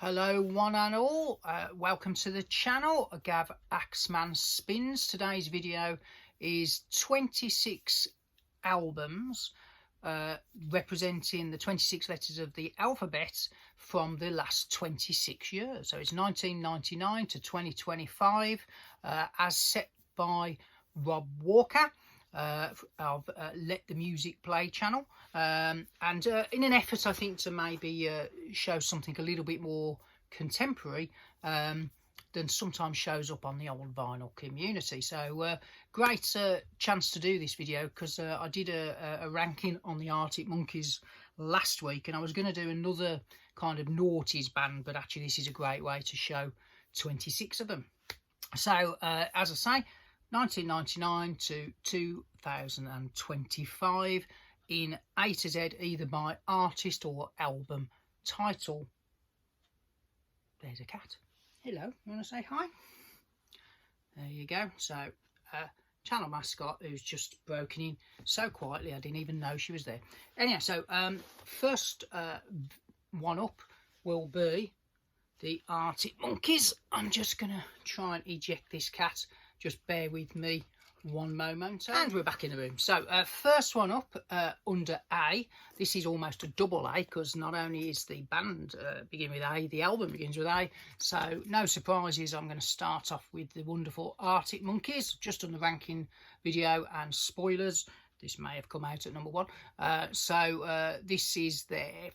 Hello one and all, welcome to the channel, Gav Axeman Spins. Today's video is 26 albums representing the 26 letters of the alphabet from the last 26 years. So it's 1999 to 2025 as set by Rob Walker of Let the Music Play channel, and in an effort I think to maybe show something a little bit more contemporary than sometimes shows up on the old vinyl community. So great chance to do this video, because I did a ranking on the Arctic Monkeys last week, and I was going to do another kind of noughties band, but actually this is a great way to show 26 of them. So as I say, 1999 to 2025 in A to Z, either by artist or album title. There's a cat. Hello, you want to say hi? There you go. So channel mascot who's just broken in so quietly I didn't even know she was there. Anyhow, so first one up will be the Arctic Monkeys. I'm just gonna try and eject this cat. Just bear with me one moment. And we're back in the room. So first one up under A. This is almost a double A, because not only is the band begin with A, the album begins with A. So no surprises, I'm going to start off with the wonderful Arctic Monkeys, just on the ranking video and spoilers. This may have come out at number 1. So this is their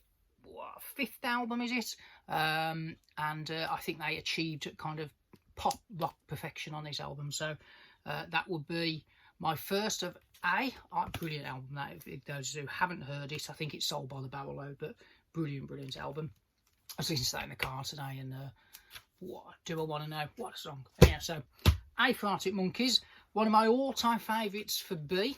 fifth album, is it? And I think they achieved kind of pop rock perfection on this album. So that would be my first of A. Brilliant album. That, if those who haven't heard it, I think it's sold by the barrel load, but brilliant album. I was listening to that in the car today, and what do I want to know? What a song. Yeah, so A for Arctic Monkeys. One of my all-time favourites for B,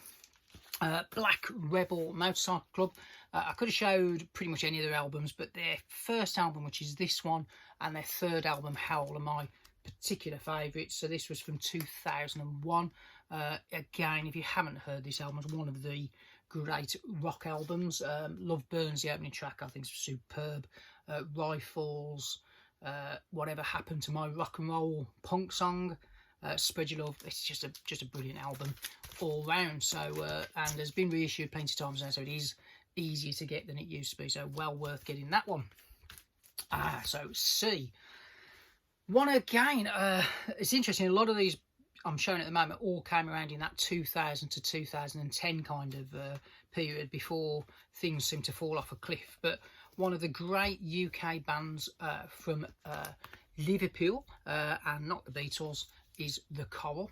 Black Rebel Motorcycle Club. I could have showed pretty much any of their albums, but their first album, which is this one, and their third album, Howl, are my particular favourites. So this was from 2001. Again, if you haven't heard this album, it's one of the great rock albums. Love Burns, the opening track, I think is superb. Rifles, Whatever Happened to My Rock and Roll Punk Song, Spread Your Love. It's just a brilliant album all round. So and has been reissued plenty of times now, so it is easier to get than it used to be, so well worth getting that one. So C. One again, it's interesting, a lot of these I'm showing at the moment all came around in that 2000 to 2010 kind of period, before things seemed to fall off a cliff. But one of the great UK bands from Liverpool, and not the Beatles, is The Coral.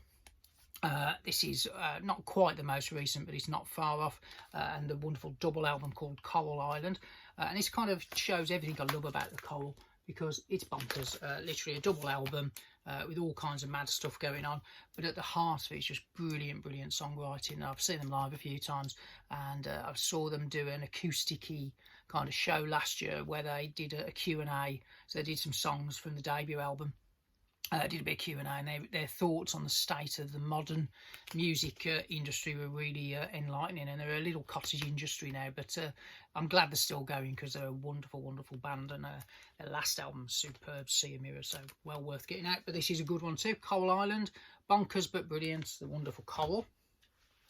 This is not quite the most recent, but it's not far off, and the wonderful double album called Coral Island. And this kind of shows everything I love about The Coral, because it's bonkers. Literally a double album with all kinds of mad stuff going on, but at the heart of it, it's just brilliant songwriting. I've seen them live a few times, and I saw them do an acousticy kind of show last year where they did a Q&A. So they did some songs from the debut album. Did a bit of Q&A, and their thoughts on the state of the modern music industry were really enlightening. And they're a little cottage industry now, but I'm glad they're still going, because they're a wonderful band, and their last album, superb, Sea of Mirrors, so well worth getting out. But this is a good one too, Coral Island, bonkers but brilliant, the wonderful Coral.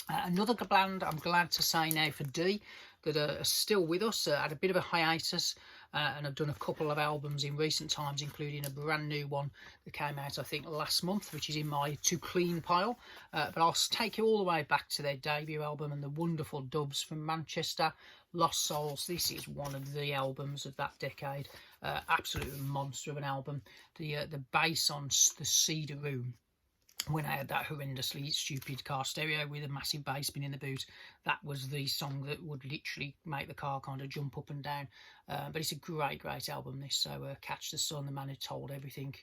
Another band I'm glad to say now for D that are still with us, had a bit of a hiatus, and I've done a couple of albums in recent times, including a brand new one that came out I think last month, which is in my to clean pile, but I'll take you all the way back to their debut album and the wonderful dubs from Manchester, Lost Souls. This is one of the albums of that decade, absolute monster of an album. The bass on the Cedar Room, when I had that horrendously stupid car stereo with a massive bass bin in the boot, that was the song that would literally make the car kind of jump up and down. But it's a great album, this. So Catch the Sun, The Man Who Told Everything,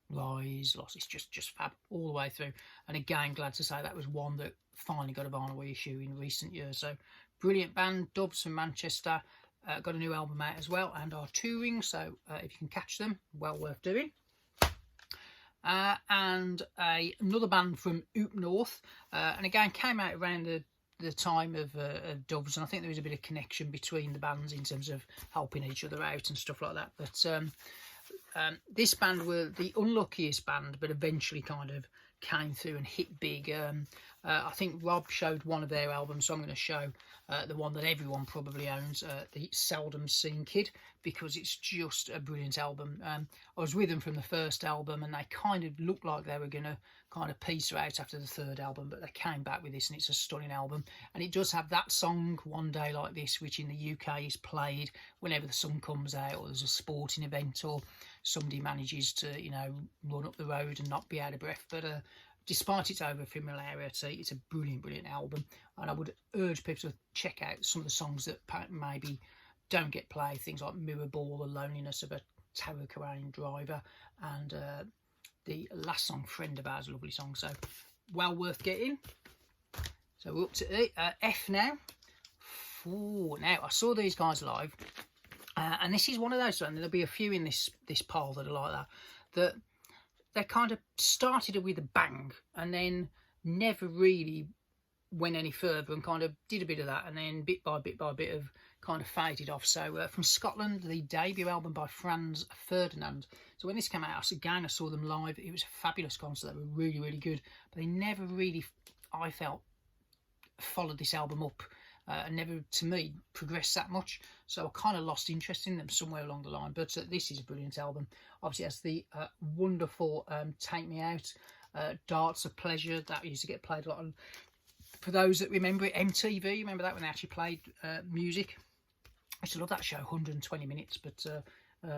Rise, Lost, it's just fab all the way through. And again, glad to say that was one that finally got a vinyl reissue in recent years. So brilliant band, dubs from Manchester, got a new album out as well, and are touring, so if you can catch them, well worth doing. And another band from Up North, and again came out around the the time of Doves, and I think there was a bit of connection between the bands in terms of helping each other out and stuff like that. But this band were the unluckiest band, but eventually kind of came through and hit big. I think Rob showed one of their albums, so I'm going to show the one that everyone probably owns, the Seldom Seen Kid, because it's just a brilliant album. I was with them from the first album, and they kind of looked like they were going to kind of peter out after the third album, but they came back with this, and it's a stunning album. And it does have that song, One Day Like This, which in the UK is played whenever the sun comes out, or there's a sporting event, or somebody manages to, you know, run up the road and not be out of breath. But despite its over-familiarity, it's a brilliant album, and I would urge people to check out some of the songs that maybe don't get played, things like Mirror Ball, The Loneliness of a Tarot Driver, and the last song, Friend of Ours, a lovely song, so well worth getting. So we're up to F now. Ooh, now, I saw these guys live, and this is one of those, and there'll be a few in this pile that are like that they kind of started with a bang and then never really went any further, and kind of did a bit of that, and then bit by bit have kind of faded off. So from Scotland, the debut album by Franz Ferdinand. So when this came out, again, I saw them live. It was a fabulous concert. They were really good, but they never really, I felt, followed this album up and never, to me, progressed that much. So I kind of lost interest in them somewhere along the line. But this is a brilliant album. Obviously, it has the wonderful Take Me Out, Darts of Pleasure. That used to get played a lot on, for those that remember it, MTV. Remember that, when they actually played music? I used to love that show, 120 minutes. But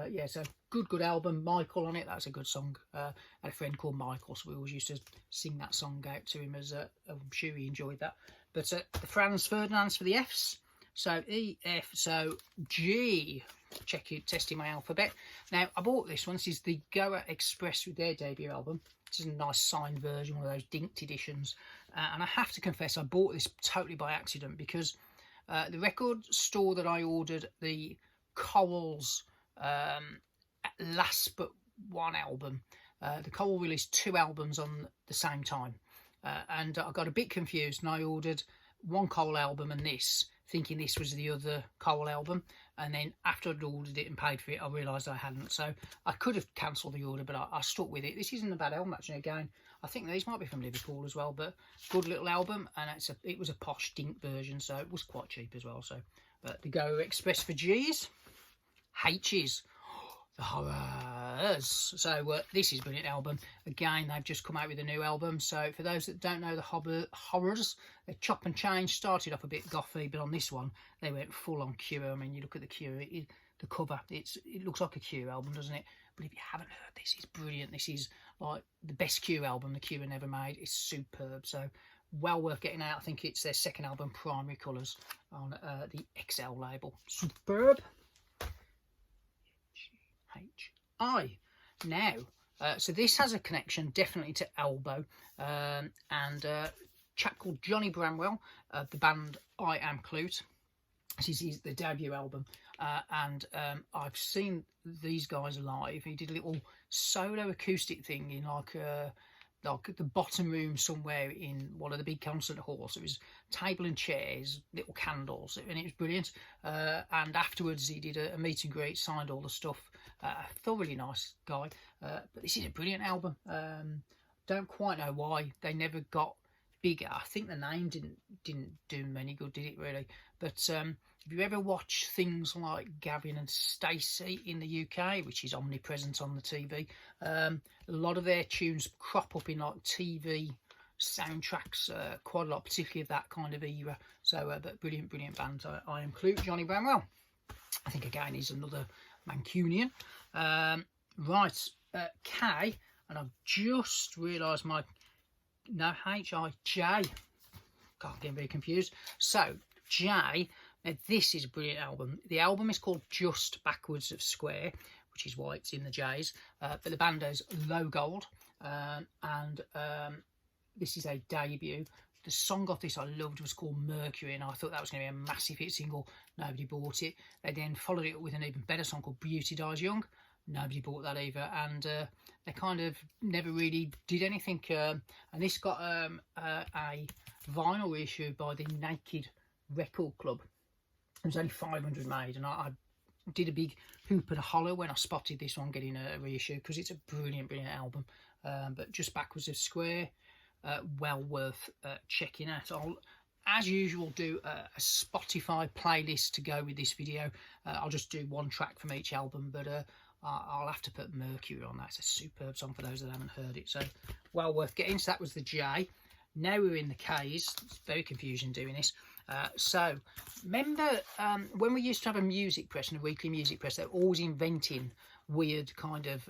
yeah, it's a good album. Michael on it, that's a good song. I had a friend called Michael, so we always used to sing that song out to him, as I'm sure he enjoyed that. But the Franz Ferdinands for the Fs. So E, F, so G. Check it, testing my alphabet. Now, I bought this one. This is the Goa Express with their debut album. This is a nice signed version, one of those dinked editions. And I have to confess, I bought this totally by accident, because the record store that I ordered the Corals Last But One album, the Coral released 2 albums on the same time. And I got a bit confused, and I ordered one Coral album and this, thinking this was the other Coral album. And then after I'd ordered it and paid for it, I realised I hadn't. So I could have cancelled the order, but I stuck with it. This isn't a bad album, actually. Again, I think these might be from Liverpool as well, but good little album. And it was a posh dink version, so it was quite cheap as well. So, but the Go Express for G's, H's, the Horrors. So this is a brilliant album. Again, they've just come out with a new album. So for those that don't know the Horrors, they chop and change. Started off a bit gothy, but on this one they went full on Cure. I mean, you look at the Cure, the cover, it looks like a Cure album, doesn't it? But if you haven't heard this, it's brilliant. This is like the best Cure album the Cure never made. It's superb. So well worth getting out. I think it's their second album, Primary Colours, on the XL label. Superb. H-I. Now, so this has a connection definitely to Elbow, and a chap called Johnny Bramwell of the band I Am Clute. This is the debut album, and I've seen these guys live. He did a little solo acoustic thing in like the bottom room somewhere in one of the big concert halls. It was table and chairs, little candles, and it was brilliant. And afterwards he did a meet and greet, signed all the stuff. Thoroughly nice guy. But this is a brilliant album. Don't quite know why they never got bigger. I think the name didn't do them any good, did it really? But if you ever watch things like Gavin and Stacey in the UK, which is omnipresent on the TV, a lot of their tunes crop up in like TV soundtracks quite a lot, particularly of that kind of era. So but brilliant band. I Am Clute, Johnny Bramwell. I think again he's another Mancunian. Right, K, and I've just realised my H-I-J. God, I'm getting very confused. So J. Now, this is a brilliant album. The album is called Just Backwards of Square, which is why it's in the J's. But the band is Low Gold, and this is a debut. The song off this I loved was called Mercury, and I thought that was going to be a massive hit single. Nobody bought it. They then followed it up with an even better song called Beauty Dies Young. nobody bought that either, and they kind of never really did anything. And this got a vinyl reissue by the Naked Record Club. It was only 500 made, and I did a big hoop and a holler when I spotted this one getting a reissue, because it's a brilliant album. But just backwards of square, well worth checking out. I'll, as usual, do a Spotify playlist to go with this video. I'll just do one track from each album, but I'll have to put Mercury on that. It's a superb song for those that haven't heard it, so well worth getting. So that was the J. Now we're in the K's. It's very confusing doing this. So remember when we used to have a music press and a weekly music press, they're always inventing weird kind of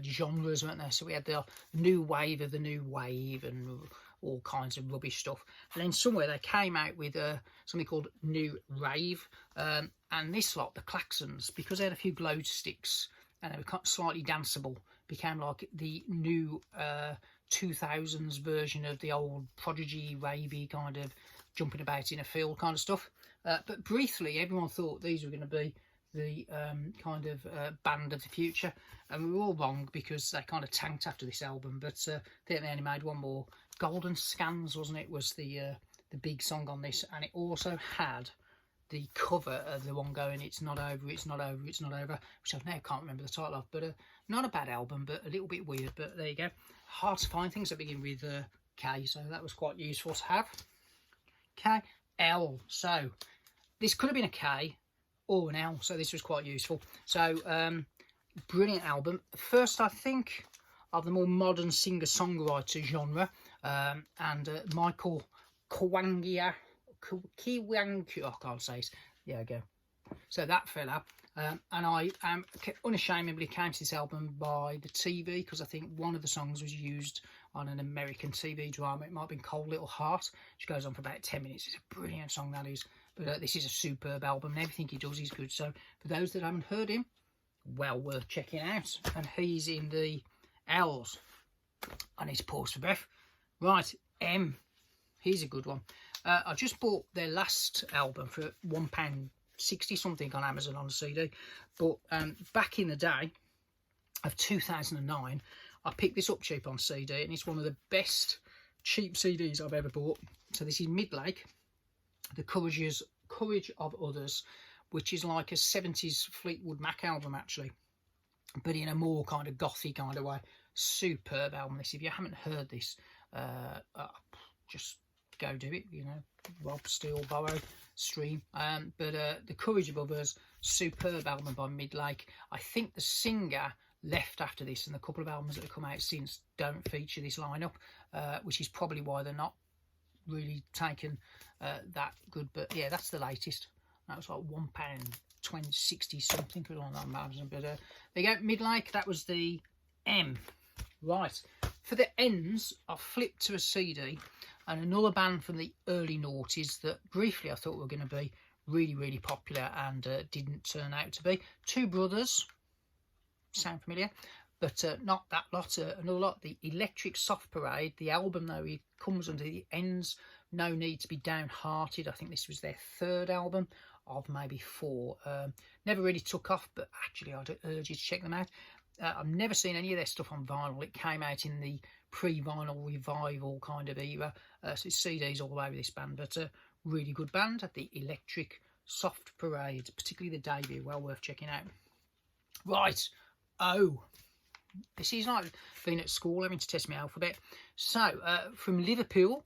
genres, weren't they? So we had the new wave of the new wave and all kinds of rubbish stuff, and then somewhere they came out with something called new rave, and this lot, the Klaxons, because they had a few glow sticks and they were slightly danceable, became like the new 2000s version of the old Prodigy ravey kind of jumping about in a field kind of stuff. But briefly, everyone thought these were going to be the kind of band of the future, and we were all wrong, because they kind of tanked after this album. But I think they only made one more. Golden Scans, wasn't it, was the big song on this, and it also had the cover of the one going, "It's not over, it's not over, it's not over," which I now can't remember the title of, but not a bad album, but a little bit weird. But there you go. Hard to find things that begin with K, so that was quite useful to have. K, L. So this could have been a K or an L, so this was quite useful. So brilliant album. First, I think, of the more modern singer-songwriter genre, and Michael Kiwanuka, I can't say it. There you go. So that fella, and I unashamedly came to this album by the TV, because I think one of the songs was used on an American TV drama. It might have been Cold Little Heart, which goes on for about 10 minutes. It's a brilliant song, that is. But this is a superb album, and everything he does is good. So for those that haven't heard him, well worth checking out. And he's in the L's. I need to pause for breath. Right, M. Here's a good one. I just bought their last album for £1.60 something on Amazon on the CD. But back in the day of 2009, I picked this up cheap on CD, and it's one of the best cheap CDs I've ever bought. So this is Midlake, The Courage of Others, which is like a 70s Fleetwood Mac album, actually, but in a more kind of gothy kind of way. Superb album, this. If you haven't heard this, just go do it, you know, rob, steal, borrow, stream. But The Courage of Others, superb album by Midlake. I think the singer left after this, and the couple of albums that have come out since don't feature this lineup, which is probably why they're not really taken that good. But yeah, that's the latest. That was like £1.60 something on Amazon. But there you go, Midlake. That was the M. Right, for the N's, I flipped to a CD and another band from the early noughties that briefly I thought were going to be really, really popular, and didn't turn out to be. Two brothers. Sound familiar? But not that lot. Another lot, the Electric Soft Parade. The album, though, it comes under the N's. No Need to Be Downhearted. I think this was their third album of maybe 4. Never really took off, but actually I'd urge you to check them out. I've never seen any of their stuff on vinyl. It came out in the pre-vinyl revival kind of era. So it's CDs all over this band, but a really good band at the Electric Soft Parade, particularly the debut. Well worth checking out. Right, O. This is like being at school having to test my alphabet. So from Liverpool,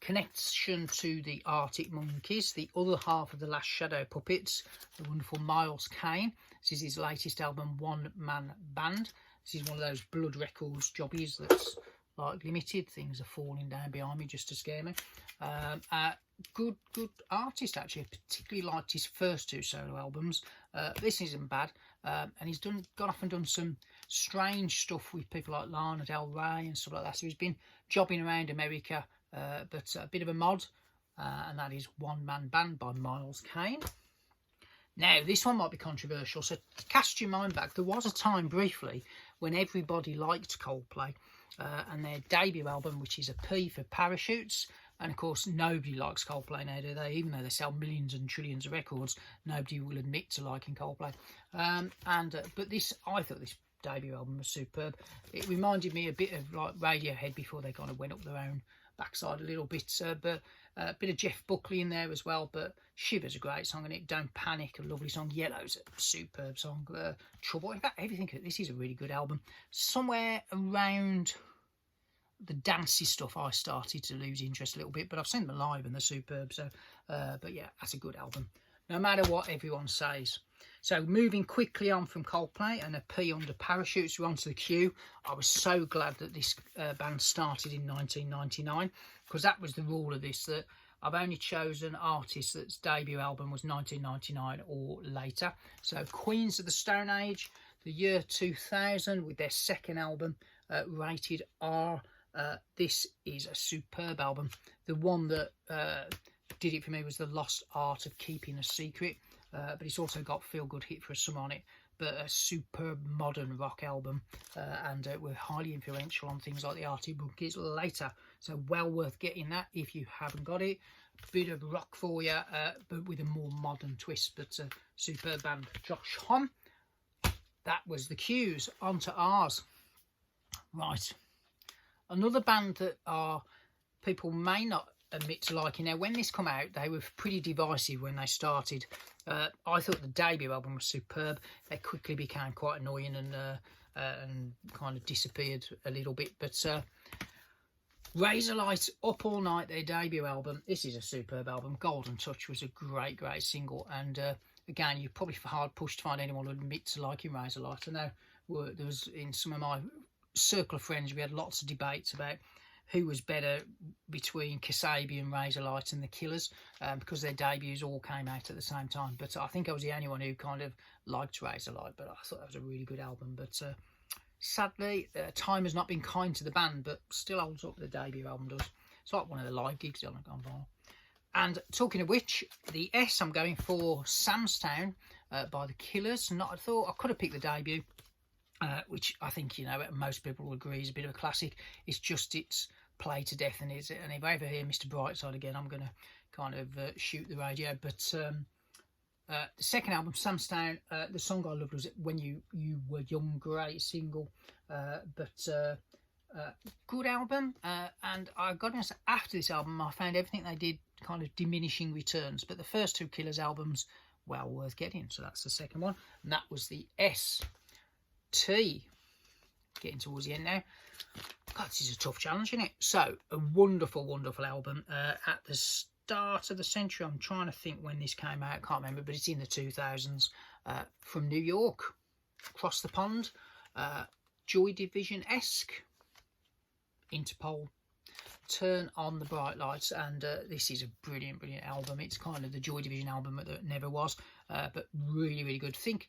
connection to the Arctic Monkeys, the other half of the Last Shadow Puppets, the wonderful Miles Kane. This is his latest album, One Man Band. This is one of those Blood Records jobbies that's like limited. Things are falling down behind me just to scare me. Good artist, actually. I particularly liked his first 2 solo albums. This isn't bad. And he's gone off and done some strange stuff with people like Lana Del Rey and stuff like that. So he's been jobbing around America, but a bit of a mod. And that is One Man Band by Miles Kane. Now, this one might be controversial, so cast your mind back. There was a time, briefly, when everybody liked Coldplay, and their debut album, which is a P for Parachutes, And of course, nobody likes Coldplay now, do they? Even though they sell millions and trillions of records, nobody will admit to liking Coldplay. But this, I thought this debut album was superb. It reminded me a bit of like Radiohead before they kind of went up their own backside a little bit. But a bit of Jeff Buckley in there as well. But Shiver's a great song, and Don't Panic, a lovely song. Yellow's a superb song. Trouble, in fact, everything. This is a really good album. Somewhere around the dancey stuff, I started to lose interest a little bit, but I've seen them live and they're superb. So, but yeah, that's a good album, no matter what everyone says. So moving quickly on from Coldplay and a P under Parachutes, we're on to the Q. I was so glad that this band started in 1999, because that was the rule of this, that I've only chosen artists that's debut album was 1999 or later. So Queens of the Stone Age, the year 2000, with their second album, rated R. This is a superb album. The one that did it for me was The Lost Art of Keeping a Secret, but it's also got Feel Good Hit for a Sum on it, but a superb modern rock album, and were highly influential on things like the Arctic Monkeys later, so well worth getting that if you haven't got it. Bit of rock for you, but with a more modern twist, but a superb band. Josh Homme. That was the Q's. On to ours. Right. Another band that people may not admit to liking. Now, when this come out, they were pretty divisive when they started. I thought the debut album was superb. They quickly became quite annoying and kind of disappeared a little bit. But Razorlight, Up All Night, their debut album. This is a superb album. Golden Touch was a great, great single. And again, you're probably hard pushed to find anyone who admits to liking Razorlight. I know there was in some of my circle of friends, we had lots of debates about who was better between Kasabian, Razorlight and the Killers, because their debuts all came out at the same time. But I think I was the only one who kind of liked Razorlight, but I thought that was a really good album. But sadly, time has not been kind to the band, but still holds up. The debut album does. It's like one of the live gigs on vinyl. And talking of which, the S, I'm going for Sam's Town by the Killers. I thought I could have picked the debut, which I think, most people will agree is a bit of a classic. It's just its play to death, and if I ever hear Mr. Brightside again, I'm going to kind of shoot the radio. But the second album, Sam's Town, the song I loved was When You Were Young, great single, but good album. And I got to say, after this album, I found everything they did kind of diminishing returns, but the first two Killers albums, well worth getting. So that's the second one, and that was the S. T. Getting towards the end now. God, this is a tough challenge, isn't it? So, a wonderful, wonderful album. At the start of the century, I'm trying to think when this came out, can't remember, but it's in the 2000s. From New York, across the pond. Joy Division-esque. Interpol. Turn on the Bright Lights, and this is a brilliant, brilliant album. It's kind of the Joy Division album that never was, but really, really good. Think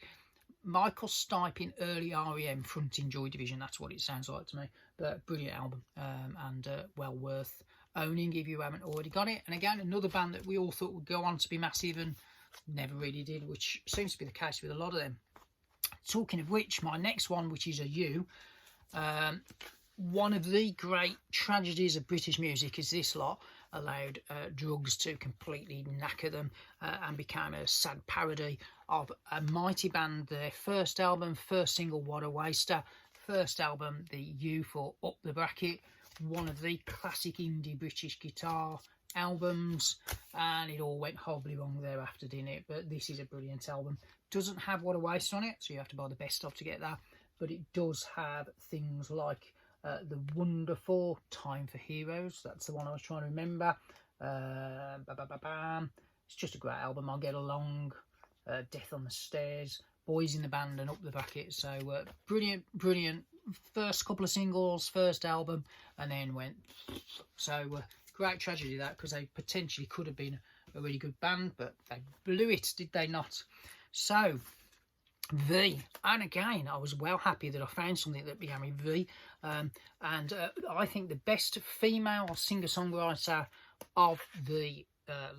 Michael Stipe in early REM fronting Joy Division. That's what it sounds like to me. But brilliant album, and well worth owning if you haven't already got it. And again, another band that we all thought would go on to be massive and never really did, which seems to be the case with a lot of them. Talking of which, my next one, which is a U, one of the great tragedies of British music is this lot allowed drugs to completely knacker them and became a sad parody of a mighty band. Their first album, first single, What a Waster. First album, the U for Up the Bracket. One of the classic indie British guitar albums, and it all went horribly wrong thereafter, didn't it? But this is a brilliant album. Doesn't have What a Waster on it, so you have to buy the best of to get that. But it does have things like the wonderful Time for Heroes. That's the one I was trying to remember. It's just a great album. I'll Get Along, Death on the Stairs, Boys in the Band, and Up the Bracket. So brilliant, brilliant first couple of singles, first album, and then went. So great tragedy that, because they potentially could have been a really good band, but they blew it, did they not? So V, and again, I was well happy that I found something that began with V, and I think the best female singer-songwriter of the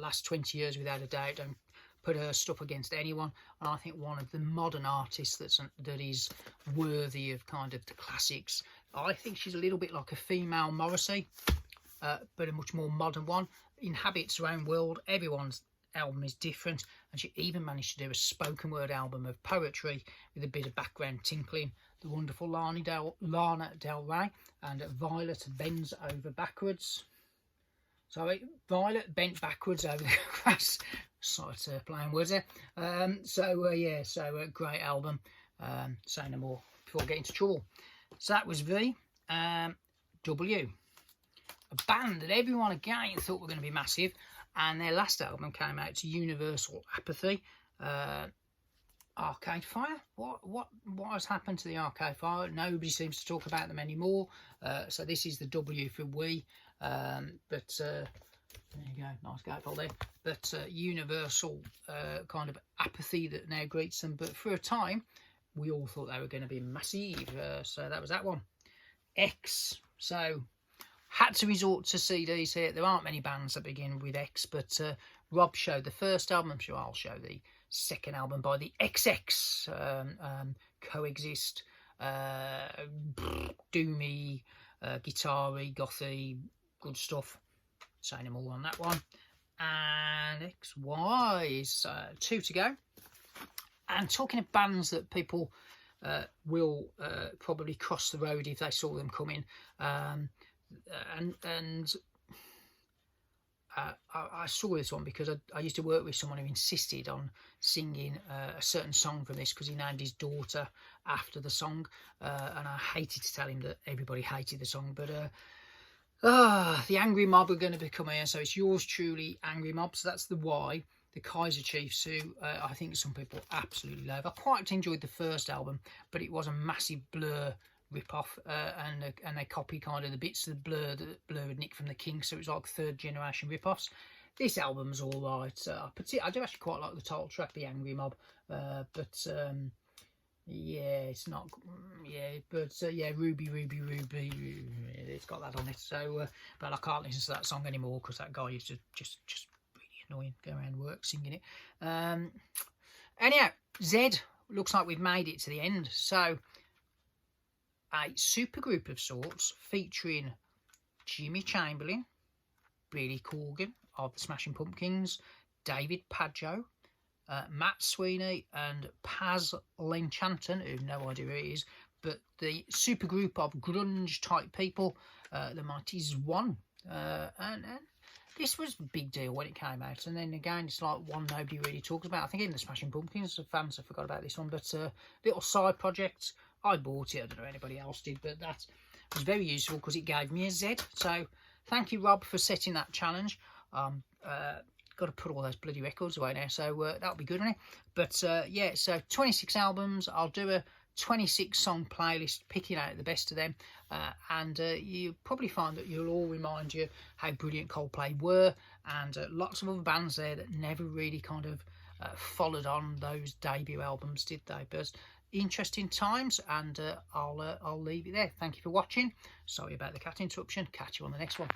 last 20 years, without a doubt. Don't put her stuff against anyone, and I think one of the modern artists that is worthy of kind of the classics. I think she's a little bit like a female Morrissey. but a much more modern one. Inhabits her own world. Everyone's album is different, and she even managed to do a spoken word album of poetry with a bit of background tinkling. The wonderful Lana Del Rey, and Violet bends over backwards. Sorry, Violet bent backwards over the grass. Sorry, playing words there. Great album. Say no more before getting into trouble. So that was V. W, a band that everyone again thought were going to be massive, and their last album came out to Universal Apathy. Arcade Fire. What has happened to the Arcade Fire? Nobody seems to talk about them anymore. So this is the W for We. There you go, nice gatefold there. But Universal kind of apathy that now greets them. But for a time, we all thought they were going to be massive. So that was that one. X. So had to resort to CDs here. There aren't many bands that begin with X, but Rob showed the first album. I'm sure I'll show the second album by the XX. Coexist, doomy, guitar-y, gothy, good stuff. Say no more on that one. And XY is 2 to go. And talking of bands that people will probably cross the road if they saw them coming, I saw this one because I used to work with someone who insisted on singing a certain song from this because he named his daughter after the song, and I hated to tell him that everybody hated the song, but the Angry Mob are going to be coming here, so it's yours truly, Angry Mob. So that's the Y. The Kaiser Chiefs, who I think some people absolutely love. I quite enjoyed the first album, but it was a massive Blur rip-off, and they copy kind of the bits of the Blur that Blur had nicked from the Kinks, so it was like third generation rip-offs. This album's all right. I do actually quite like the title track, The Angry Mob, yeah, it's not, Ruby, it's got that on it. So, but I can't listen to that song anymore because that guy used to just really annoying, go around work singing it. Anyhow, Z, looks like we've made it to the end. So, a supergroup of sorts featuring Jimmy Chamberlin, Billy Corgan of the Smashing Pumpkins, David Pageau, Matt Sweeney and Paz Lenchanton, who have no idea who it is, but the supergroup of grunge type people, the Mighty Swan. And this was a big deal when it came out, and then again it's like one nobody really talks about. I think even the Smashing Pumpkins fans have forgot about this one, but little side project. I bought it, I don't know if anybody else did, but that was very useful because it gave me a Z. So thank you, Rob, for setting that challenge. Got to put all those bloody records away now, so that'll be good, won't it? But yeah, so 26 albums. I'll do a 26 song playlist, picking out the best of them, and you probably find that you'll all remind you how brilliant Coldplay were, and lots of other bands there that never really kind of followed on those debut albums, did they? But interesting times, and I'll leave it there. Thank you for watching. Sorry about the cat interruption. Catch you on the next one.